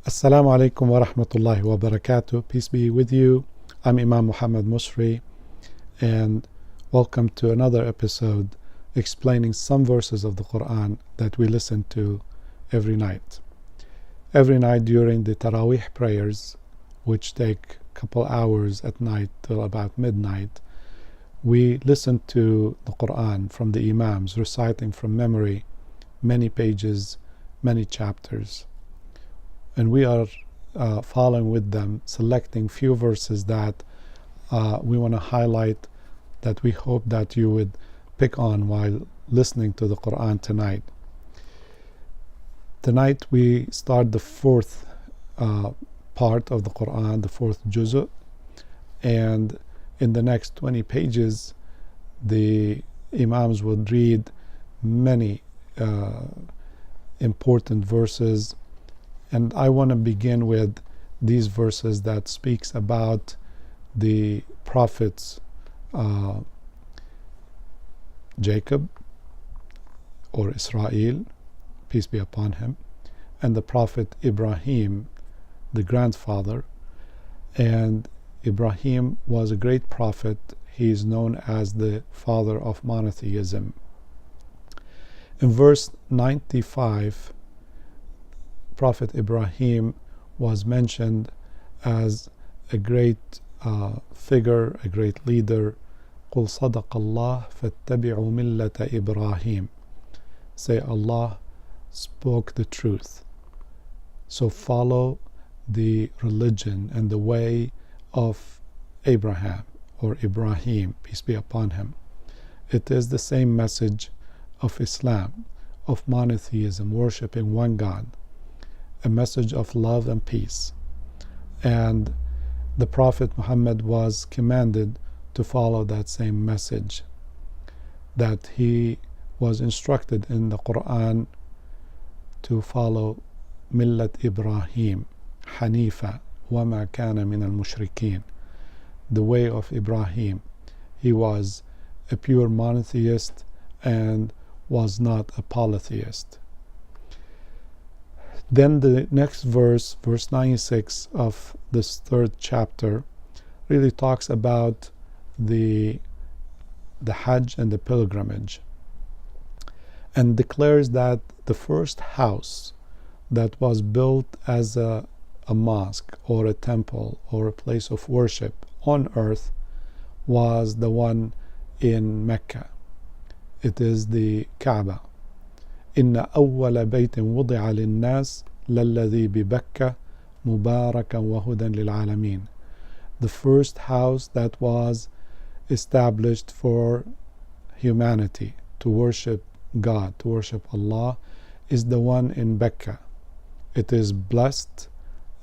Assalamu alaikum wa rahmatullahi wa barakatuh. Peace be with you. I'm Imam Muhammad Musri, and welcome to another episode explaining some verses of the Quran that we listen to every night. Every night during the Taraweeh prayers, which take a couple hours at night till about midnight, we listen to the Quran from the Imams reciting from memory many pages, many chapters. And we are following with them, selecting few verses that we want to highlight, that we hope that you would pick on while listening to the Quran tonight. Tonight we start the fourth part of the Quran, the fourth Juz, and in the next 20 pages the Imams would read many important verses. And I want to begin with these verses that speaks about the prophets Jacob or Israel, peace be upon him, and the prophet Ibrahim, the grandfather. And Ibrahim was a great prophet. He is known as the father of monotheism. In verse 95, Prophet Ibrahim was mentioned as a great figure, a great leader. قُلْ صَدَقَ اللَّهُ فَاتَّبِعُوا مِلَّةَ إِبْرَاهِيمَ. Say, Allah spoke the truth, so follow the religion and the way of Abraham or Ibrahim, peace be upon him. It is the same message of Islam, of monotheism, worshipping one God, a message of love and peace. And the Prophet Muhammad was commanded to follow that same message, that he was instructed in the Quran to follow Millat Ibrahim Hanifa wa ma kana min al-mushrikeen, the way of Ibrahim. He was a pure monotheist and was not a polytheist. Then the next verse, verse 96 of this third chapter, really talks about the Hajj and the pilgrimage, and declares that the first house that was built as a mosque or a temple or a place of worship on earth was the one in Mecca. It is the Kaaba. إن أول بيت وضع للناس للذي ببكة مباركا وهدى للعالمين. The first house that was established for humanity to worship God, to worship Allah, is the one in Becca. It is blessed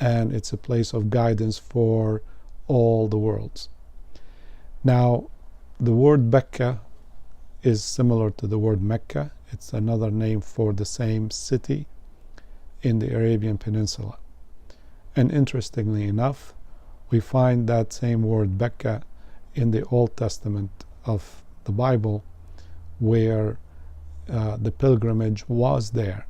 and it's a place of guidance for all the worlds. Now, the word Becca is similar to the word Mecca. It's another name for the same city in the Arabian Peninsula. And interestingly enough, we find that same word Becca in the Old Testament of the Bible, where the pilgrimage was there,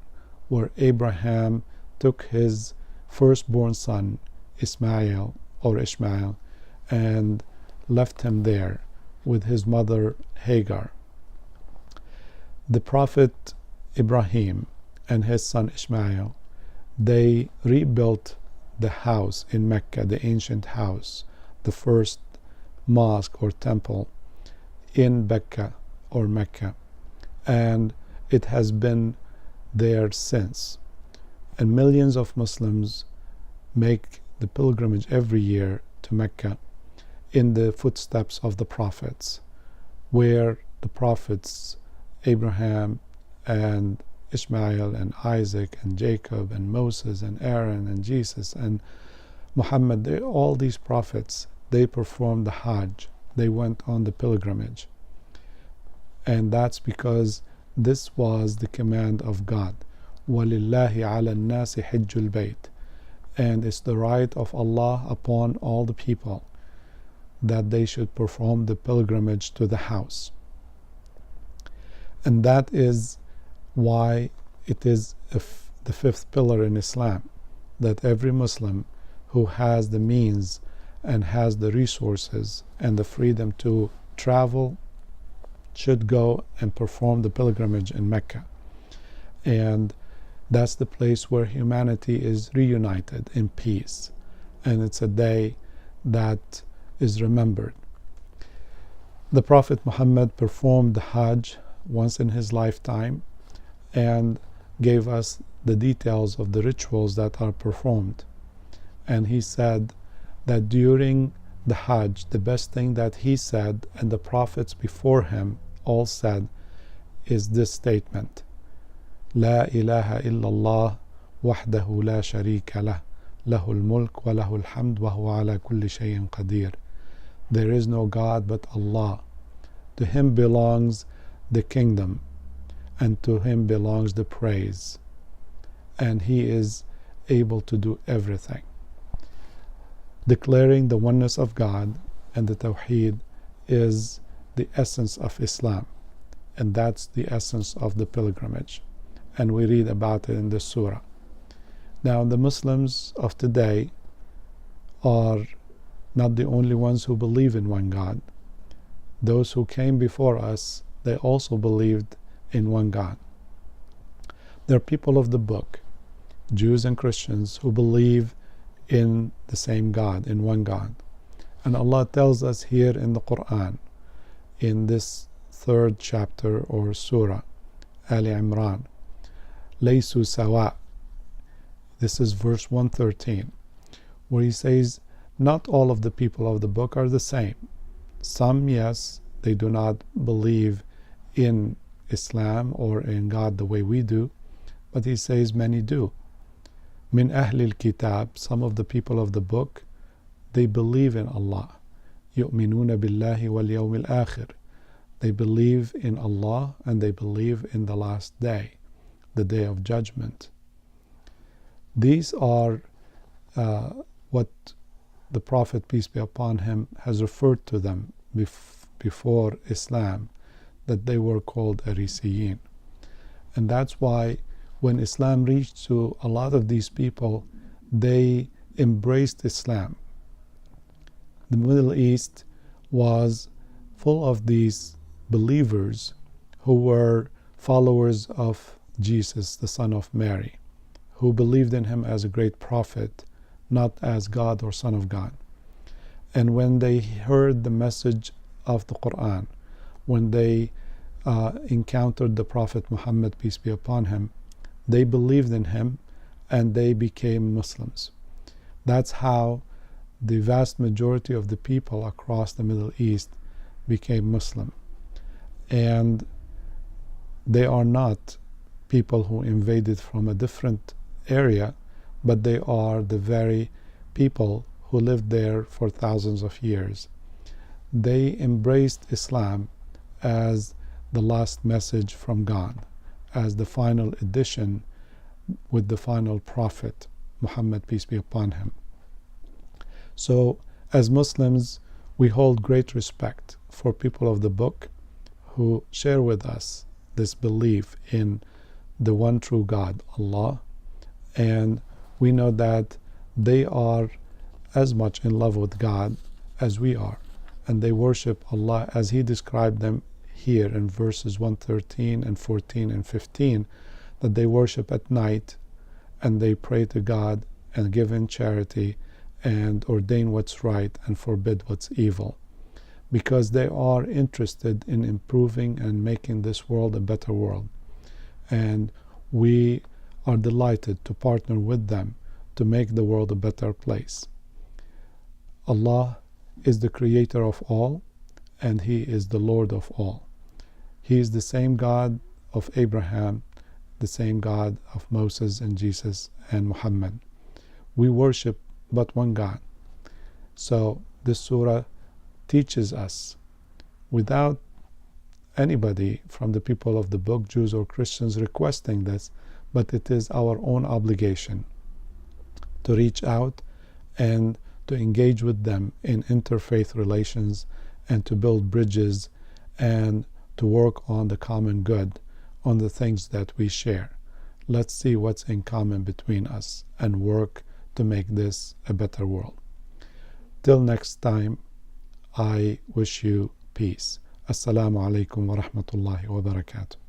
where Abraham took his firstborn son Ishmael, and left him there with his mother Hagar. The Prophet Ibrahim and his son Ishmael, they rebuilt the house in Mecca, the ancient house, the first mosque or temple in Becca or Mecca, and it has been there since. And millions of Muslims make the pilgrimage every year to Mecca in the footsteps of the prophets, where the prophets Abraham and Ishmael and Isaac and Jacob and Moses and Aaron and Jesus and Muhammad, all these prophets, they performed the Hajj. They went on the pilgrimage. And that's because this was the command of God. وَلِلَّهِ عَلَى النَّاسِ حِجُّ الْبَيْتِ. And it's the right of Allah upon all the people that they should perform the pilgrimage to the house. And that is why it is the fifth pillar in Islam, that every Muslim who has the means and has the resources and the freedom to travel should go and perform the pilgrimage in Mecca. And that's the place where humanity is reunited in peace. And it's a day that is remembered. The Prophet Muhammad performed the Hajj once in his lifetime and gave us the details of the rituals that are performed. And he said that during the Hajj, the best thing that he said and the prophets before him all said is this statement: La ilaha illallah wahdahu la sharika lah, lahul mulk wa lahul hamd wa huwa ala kulli shay'in qadir. There is no God but Allah. To him belongs the kingdom, and to him belongs the praise, and he is able to do everything. Declaring the oneness of God and the Tawheed is the essence of Islam, and that's the essence of the pilgrimage, and we read about it in the surah. Now, the Muslims of today are not the only ones who believe in one God. Those who came before us, they also believed in one God. There are people of the book, Jews and Christians, who believe in the same God, in one God. And Allah tells us here in the Quran, in this 3rd chapter or surah, Ali Imran, Laysu sawa. This is verse 113, where he says, not all of the people of the book are the same. Some, yes, they do not believe in Islam or in God the way we do, but he says many do. Min ahlil kitab, some of the people of the book, they believe in Allah. Yu'minuna billahi wal yawmil akhir. They believe in Allah and they believe in the last day, the day of judgment. These are what the Prophet, peace be upon him, has referred to them before Islam, that they were called Arisiyin. And that's why when Islam reached to a lot of these people, they embraced Islam. The Middle East was full of these believers who were followers of Jesus, the son of Mary, who believed in him as a great prophet, not as God or Son of God. And when they heard the message of the Quran, when they encountered the Prophet Muhammad, peace be upon him, they believed in him and they became Muslims. That's how the vast majority of the people across the Middle East became Muslim. And they are not people who invaded from a different area, but they are the very people who lived there for thousands of years. They embraced Islam as the last message from God, as the final edition with the final prophet, Muhammad, peace be upon him. So, as Muslims, we hold great respect for people of the book who share with us this belief in the one true God, Allah, and we know that they are as much in love with God as we are, and they worship Allah as He described them here in verses 113 and 14 and 15, that they worship at night and they pray to God and give in charity and ordain what's right and forbid what's evil, because they are interested in improving and making this world a better world. And we are delighted to partner with them to make the world a better place. Allah is the creator of all, and He is the Lord of all. He is the same God of Abraham, the same God of Moses and Jesus and Muhammad. We worship but one God. So this surah teaches us, without anybody from the people of the book, Jews or Christians, requesting this, but it is our own obligation to reach out and to engage with them in interfaith relations and to build bridges and to work on the common good, on the things that we share. Let's see what's in common between us and work to make this a better world. Till next time, I wish you peace. Assalamu alaikum wa rahmatullahi wa barakatuh.